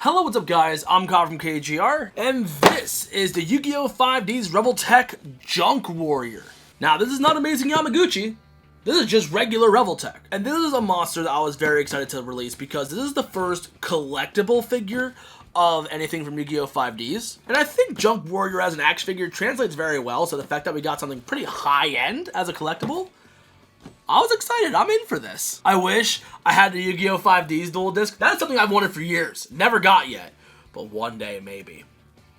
Hello, what's up guys? I'm Kyle from KGR, and this is the Yu-Gi-Oh! 5D's Revoltech Junk Warrior. Now, this is not Amazing Yamaguchi. This is just regular Revoltech. And this is a monster that I was very excited to release because this is the first collectible figure of anything from Yu-Gi-Oh! 5Ds. And I think Junk Warrior as an action figure translates very well, so the fact that we got something pretty high-end as a collectible, I was excited. I'm in for this. I wish I had the Yu-Gi-Oh! 5Ds dual disc. That's something I've wanted for years. Never got yet. But one day, maybe.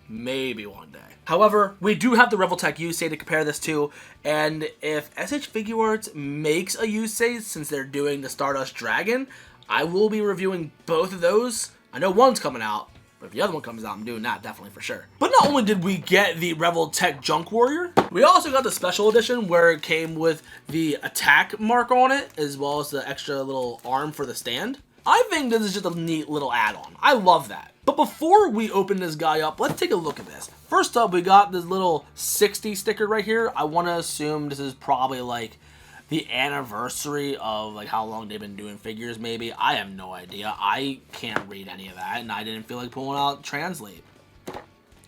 Maybe one day. However, we do have the Revoltech Yusei to compare this to. And if SH Figuarts makes a Yusei, since they're doing the Stardust Dragon, I will be reviewing both of those. I know one's coming out, but if the other one comes out, I'm doing that definitely for sure. But not only did we get the Revoltech Junk Warrior, we also got the special edition where it came with the attack mark on it, as well as the extra little arm for the stand. I think this is just a neat little add-on. I love that. But before we open this guy up, let's take a look at this. First up, we got this little 60 sticker right here. I want to assume this is probably like the anniversary of like how long they've been doing figures, maybe. I have no idea. I can't read any of that, and I didn't feel like pulling out Translate.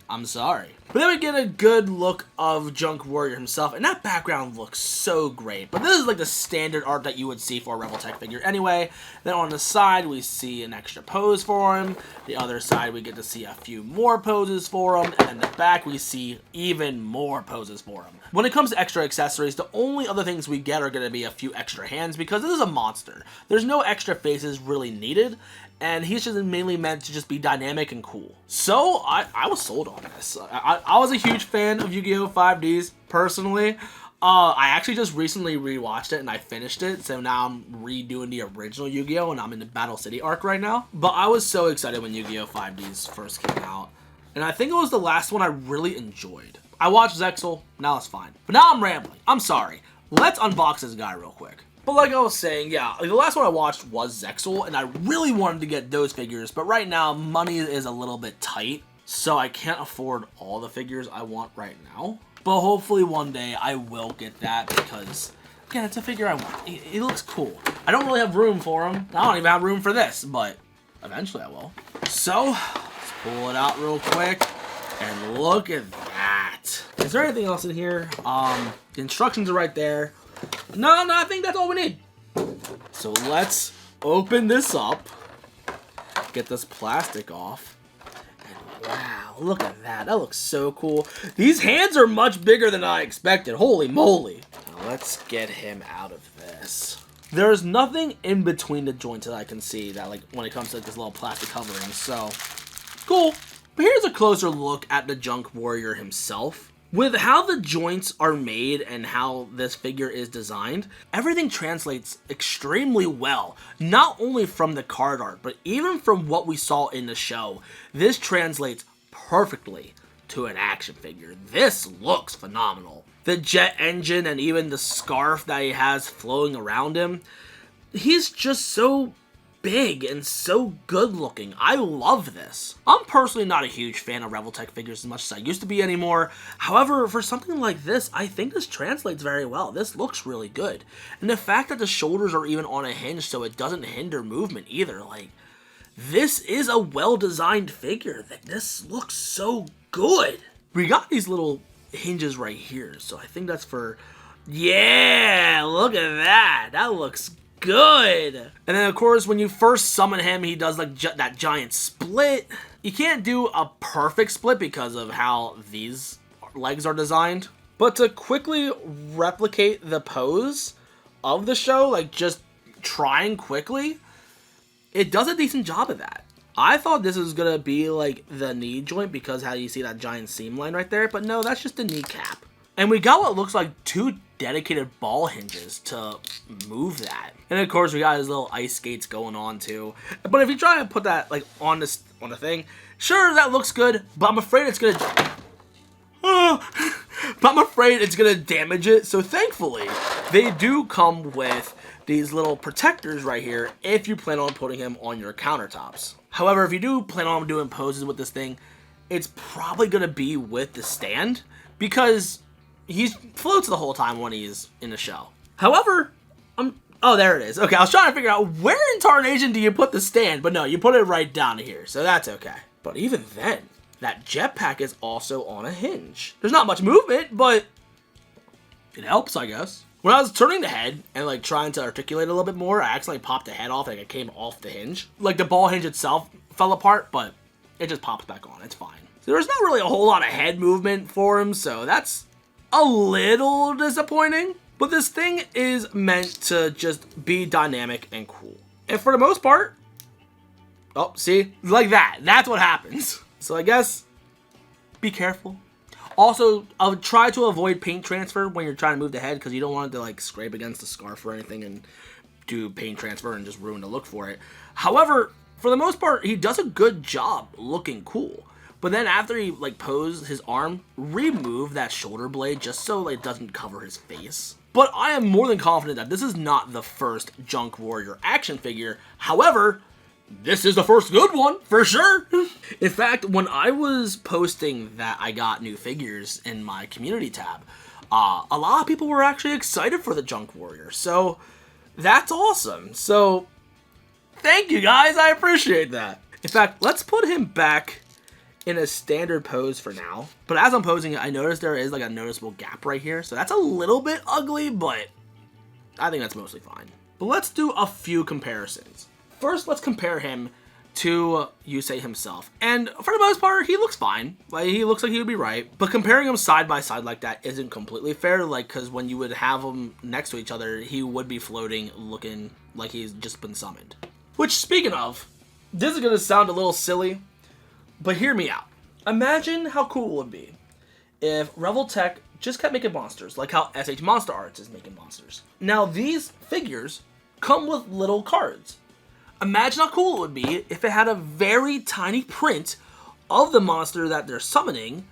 I'm sorry. But then we get a good look of Junk Warrior himself, and that background looks so great. But this is like the standard art that you would see for a Revoltech figure anyway. Then on the side, we see an extra pose for him. The other side, we get to see a few more poses for him. And in the back, we see even more poses for him. When it comes to extra accessories, the only other things we get are going to be a few extra hands because this is a monster. There's no extra faces really needed, and he's just mainly meant to just be dynamic and cool. So, I was sold on this. I was a huge fan of Yu-Gi-Oh! 5Ds, personally. I actually just recently rewatched it and I finished it, so now I'm redoing the original Yu-Gi-Oh! And I'm in the Battle City arc right now. But I was so excited when Yu-Gi-Oh! 5Ds first came out, and I think it was the last one I really enjoyed. I watched Zexal, now it's fine. But now I'm rambling. I'm sorry. Let's unbox this guy real quick. But like I was saying, yeah, the last one I watched was Zexal, and I really wanted to get those figures, but right now, money is a little bit tight, so I can't afford all the figures I want right now. But hopefully one day I will get that, because, again, it's a figure I want. It looks cool. I don't really have room for him. I don't even have room for this, but eventually I will. So, let's pull it out real quick, and look at that. Is there anything else in here? The instructions are right there. No, I think that's all we need. So let's open this up, get this plastic off, and wow, look at that. That looks so cool. These hands are much bigger than I expected. Holy moly. Now let's get him out of this. There's nothing in between the joints that I can see that, like, when it comes to like, this little plastic covering, so cool. But here's a closer look at the Junk Warrior himself. With how the joints are made and how this figure is designed, everything translates extremely well, not only from the card art, but even from what we saw in the show. This translates perfectly to an action figure. This looks phenomenal. The jet engine and even the scarf that he has flowing around him, he's just so big and so good looking. I love this. I'm personally not a huge fan of Revoltech figures as much as I used to be anymore. However, for something like this, I think this translates very well. This looks really good. And the fact that the shoulders are even on a hinge so it doesn't hinder movement either, like, this is a well-designed figure. This looks so good. We got these little hinges right here, so I think that's for, yeah, look at that. That looks good. And then of course when you first summon him, he does like that giant split. You can't do a perfect split because of how these legs are designed, but to quickly replicate the pose of the show, like just trying quickly, it does a decent job of that. I thought this was gonna be like the knee joint because how you see that giant seam line right there, but no, that's just a kneecap. And we got what looks like two dedicated ball hinges to move that. And of course we got his little ice skates going on too. But if you try to put that like on the thing, sure, that looks good, but I'm afraid it's gonna damage it. So thankfully, they do come with these little protectors right here if you plan on putting him on your countertops. However, if you do plan on doing poses with this thing, it's probably gonna be with the stand because he floats the whole time when he's in the show. However, I'm Oh, there it is. Okay, I was trying to figure out where in tarnation do you put the stand, but no, you put it right down here, so that's okay. But even then, that jetpack is also on a hinge. There's not much movement, but it helps, I guess. When I was turning the head and like trying to articulate a little bit more, I accidentally popped the head off, like it came off the hinge. Like the ball hinge itself fell apart, but it just pops back on, it's fine. So there's not really a whole lot of head movement for him, so that's a little disappointing. But this thing is meant to just be dynamic and cool. And for the most part, oh, see? Like that. That's what happens. So I guess, be careful. Also, I'll try to avoid paint transfer when you're trying to move the head, because you don't want it to like scrape against the scarf or anything and do paint transfer and just ruin the look for it. However, for the most part, he does a good job looking cool. But then after he like posed his arm, remove that shoulder blade just so like, it doesn't cover his face. But I am more than confident that this is not the first Junk Warrior action figure. However, this is the first good one, for sure. In fact, when I was posting that I got new figures in my community tab, a lot of people were actually excited for the Junk Warrior. So, that's awesome. So, thank you guys, I appreciate that. In fact, let's put him back in a standard pose for now. But as I'm posing it, I noticed there is like a noticeable gap right here. So that's a little bit ugly, but I think that's mostly fine. But let's do a few comparisons. First, let's compare him to Yusei himself. And for the most part, he looks fine. Like, he looks like he would be right. But comparing them side by side like that isn't completely fair. Like, because when you would have them next to each other, he would be floating, looking like he's just been summoned. Which, speaking of, this is going to sound a little silly, but hear me out. Imagine how cool it would be if Revoltech just kept making monsters, like how SH Monster Arts is making monsters. Now, these figures come with little cards. Imagine how cool it would be if it had a very tiny print of the monster that they're summoning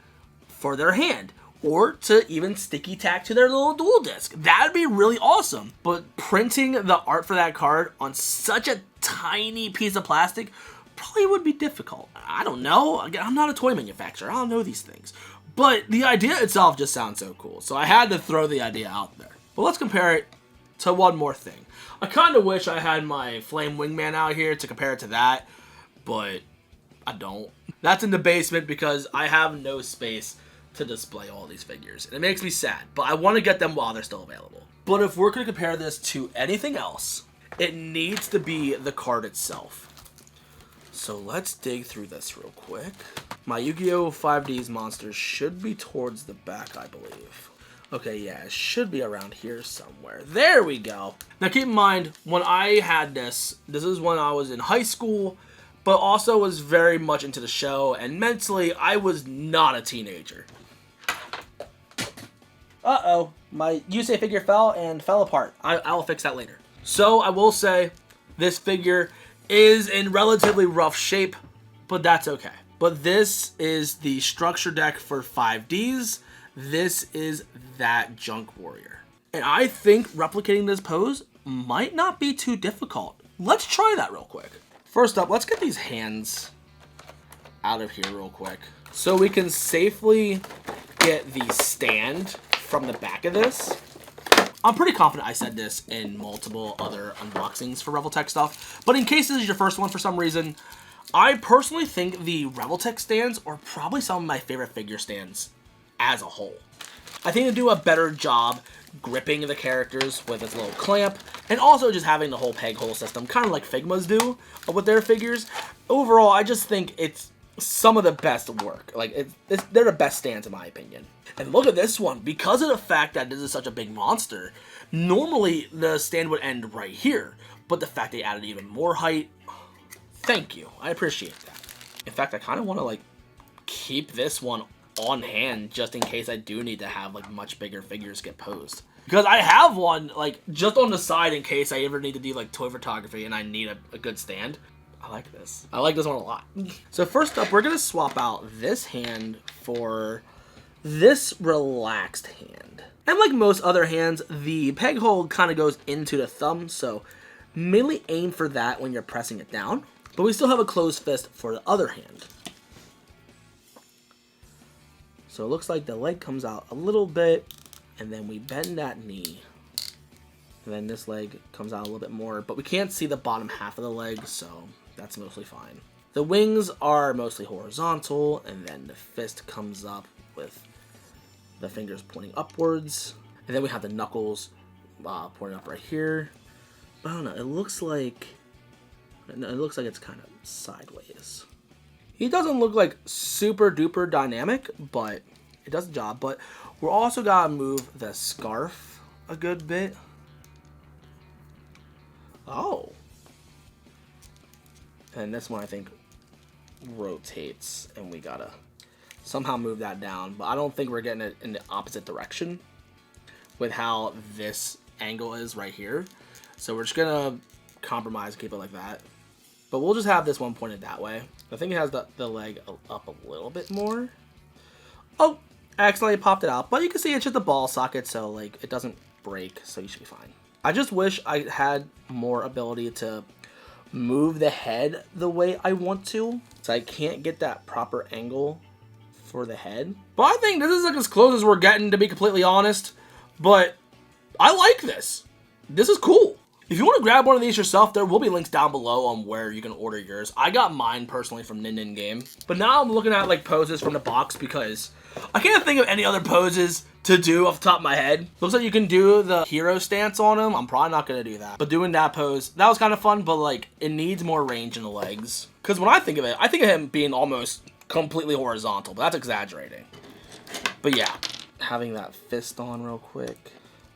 for their hand, or to even sticky tack to their little duel disc. That'd be really awesome. But printing the art for that card on such a tiny piece of plastic probably would be difficult. I don't know. I'm not a toy manufacturer. I don't know these things. But the idea itself just sounds so cool. So I had to throw the idea out there. But let's compare it to one more thing. I kind of wish I had my Flame Wingman out here to compare it to that, but I don't. That's in the basement because I have no space to display all these figures. And it makes me sad, but I want to get them while they're still available. But if we're going to compare this to anything else, it needs to be the card itself. So let's dig through this real quick. My Yugioh 5D's monsters should be towards the back, I believe. Okay, yeah, it should be around here somewhere. There we go. Now keep in mind, when I had this is when I was in high school, but also was very much into the show, and mentally, I was not a teenager. Uh-oh, my Yusei figure fell and fell apart. I'll fix that later. So, I will say, this figure is in relatively rough shape, but that's okay. But this is the structure deck for 5Ds. This is that Junk Warrior. And I think replicating this pose might not be too difficult. Let's try that real quick. First up, let's get these hands out of here real quick, so we can safely get the stand from the back of this. I'm pretty confident I said this in multiple other unboxings for Revoltech stuff, but in case this is your first one for some reason, I personally think the Revoltech stands are probably some of my favorite figure stands as a whole. I think they do a better job gripping the characters with this little clamp, and also just having the whole peg hole system, kind of like Figma's do with their figures. Overall, I just think it's some of the best work. Like, they're the best stands in my opinion. And look at this one. Because of the fact that this is such a big monster, normally the stand would end right here, but the fact they added even more height, thank you. I appreciate that. In fact, I kind of want to, like, keep this one on hand just in case I do need to have like much bigger figures get posed, because I have one like just on the side in case I ever need to do like toy photography and I need a good stand. I like this one a lot. So first up, we're gonna swap out this hand for this relaxed hand, and like most other hands, the peg hole kind of goes into the thumb, so mainly aim for that when you're pressing it down, but we still have a closed fist for the other hand. So it looks like the leg comes out a little bit, and then we bend that knee. And then this leg comes out a little bit more, but we can't see the bottom half of the leg, so that's mostly fine. The wings are mostly horizontal, and then the fist comes up with the fingers pointing upwards. And then we have the knuckles pointing up right here. I don't know, it looks like it's kind of sideways. He doesn't look like super duper dynamic, but it does the job. But we're also gotta move the scarf a good bit. Oh. And this one I think rotates, and we gotta somehow move that down. But I don't think we're getting it in the opposite direction with how this angle is right here. So we're just gonna compromise and keep it like that. But we'll just have this one pointed that way. I think it has the leg up a little bit more. Oh, I accidentally popped it out. But you can see it's just a ball socket, so like it doesn't break, so you should be fine. I just wish I had more ability to move the head the way I want to. So I can't get that proper angle for the head. But I think this is like as close as we're getting, to be completely honest. But I like this. This is cool. If you want to grab one of these yourself, there will be links down below on where you can order yours. I got mine personally from Nin Game. But now I'm looking at like poses from the box because I can't think of any other poses to do off the top of my head. Looks like you can do the hero stance on him. I'm probably not going to do that. But doing that pose, that was kind of fun, but like it needs more range in the legs. Because when I think of it, I think of him being almost completely horizontal, but that's exaggerating. But yeah, having that fist on real quick.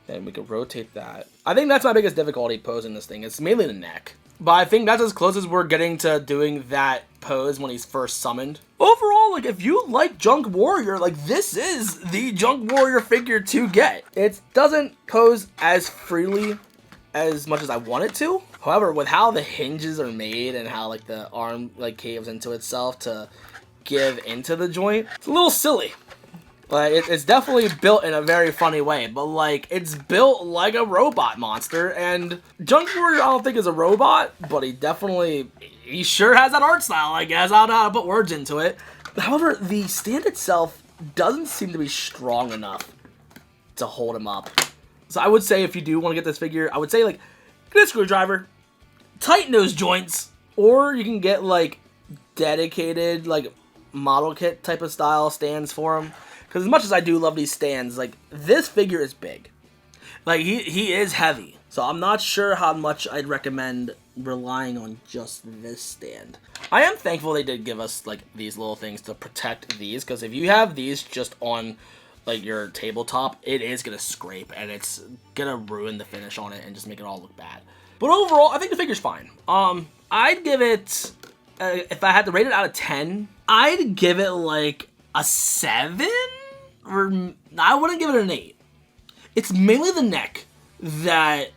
Then we can rotate that. I think that's my biggest difficulty posing this thing. It's mainly the neck. But I think that's as close as we're getting to doing that pose when he's first summoned. Overall, like, if you like Junk Warrior, like, this is the Junk Warrior figure to get. It doesn't pose as freely as much as I want it to. However, with how the hinges are made and how, like, the arm, like, caves into itself to give into the joint, it's a little silly. Like, it's definitely built in a very funny way, but, like, it's built like a robot monster, and Junk Warrior I don't think is a robot, but he sure has that art style, I guess. I don't know how to put words into it. However, the stand itself doesn't seem to be strong enough to hold him up. So I would say if you do want to get this figure, I would say, like, get a screwdriver, tighten those joints, or you can get, like, dedicated, like, model kit type of style stands for him. Because as much as I do love these stands, like, this figure is big. Like, he is heavy. So I'm not sure how much I'd recommend relying on just this stand. I am thankful they did give us, like, these little things to protect these. Because if you have these just on, like, your tabletop, it is going to scrape. And it's going to ruin the finish on it and just make it all look bad. But overall, I think the figure's fine. I'd give it, if I had to rate it out of 10, I'd give it, like, a 7? Or I wouldn't give it an 8. It's mainly the neck that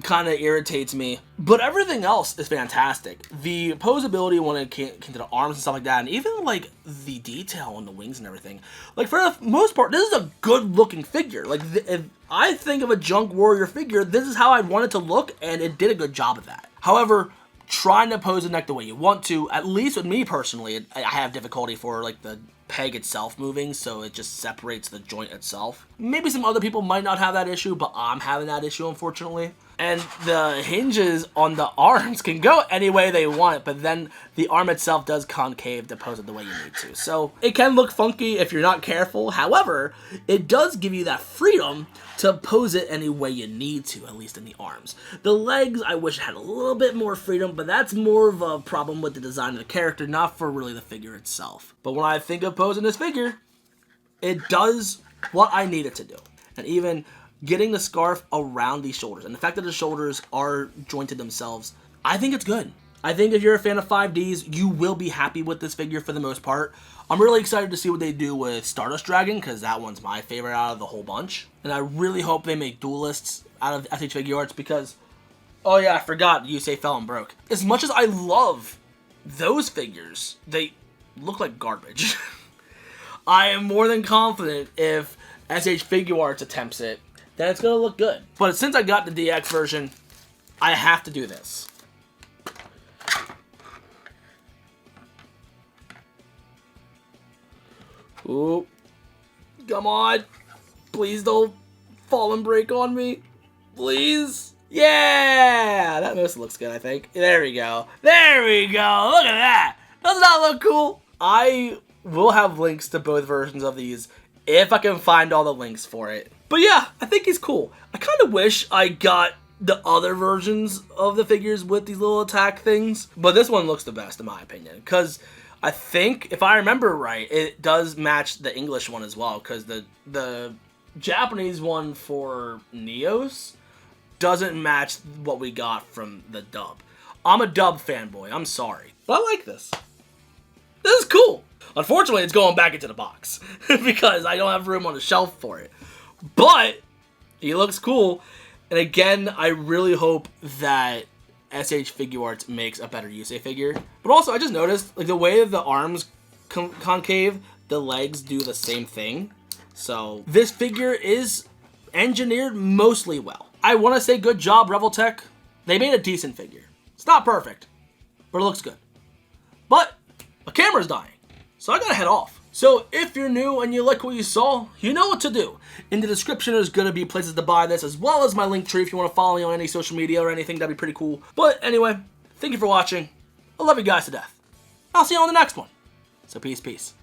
kind of irritates me, but everything else is fantastic. The posability when it came to the arms and stuff like that, and even like the detail on the wings and everything. Like for the most part, this is a good looking figure. Like if I think of a Junk Warrior figure, this is how I'd want it to look, and it did a good job of that. However, trying to pose the neck the way you want to, at least with me personally, I have difficulty for like the peg itself moving, so it just separates the joint itself. Maybe some other people might not have that issue, but I'm having that issue, unfortunately. And the hinges on the arms can go any way they want, but then the arm itself does concave to pose it the way you need to. So it can look funky if you're not careful. However, it does give you that freedom to pose it any way you need to, at least in the arms. The legs, I wish had a little bit more freedom, but that's more of a problem with the design of the character, not for really the figure itself. But when I think of posing this figure, it does what I need it to do. And even getting the scarf around the shoulders, and the fact that the shoulders are jointed themselves, I think it's good. I think if you're a fan of 5Ds, you will be happy with this figure for the most part. I'm really excited to see what they do with Stardust Dragon, because that one's my favorite out of the whole bunch. And I really hope they make Duelists out of SH Figuarts, because, oh yeah, I forgot Yusei fell and broke. As much as I love those figures, they look like garbage. I am more than confident if SH Figuarts attempts it, then it's going to look good. But since I got the DX version, I have to do this. Ooh. Come on. Please don't fall and break on me. Please. Yeah, that mostly looks good, I think. There we go. There we go. Look at that. Doesn't that look cool? I will have links to both versions of these if I can find all the links for it. But yeah, I think he's cool. I kind of wish I got the other versions of the figures with these little attack things, but this one looks the best in my opinion, because I think, if I remember right, it does match the English one as well, because the Japanese one for Neos doesn't match what we got from the dub. I'm a dub fanboy, I'm sorry, but I like this. This is cool. Unfortunately, it's going back into the box because I don't have room on the shelf for it. But he looks cool. And again, I really hope that SH Figuarts makes a better Yusei figure. But also, I just noticed, like, the way the arms concave, the legs do the same thing. So this figure is engineered mostly well. I want to say good job, Revoltech. They made a decent figure. It's not perfect, but it looks good. But my camera's dying, so I gotta head off. So if you're new and you like what you saw, you know what to do. In the description, there's gonna be places to buy this, as well as my link tree if you want to follow me on any social media or anything. That'd be pretty cool. But anyway, thank you for watching. I love you guys to death. I'll see you on the next one. So peace.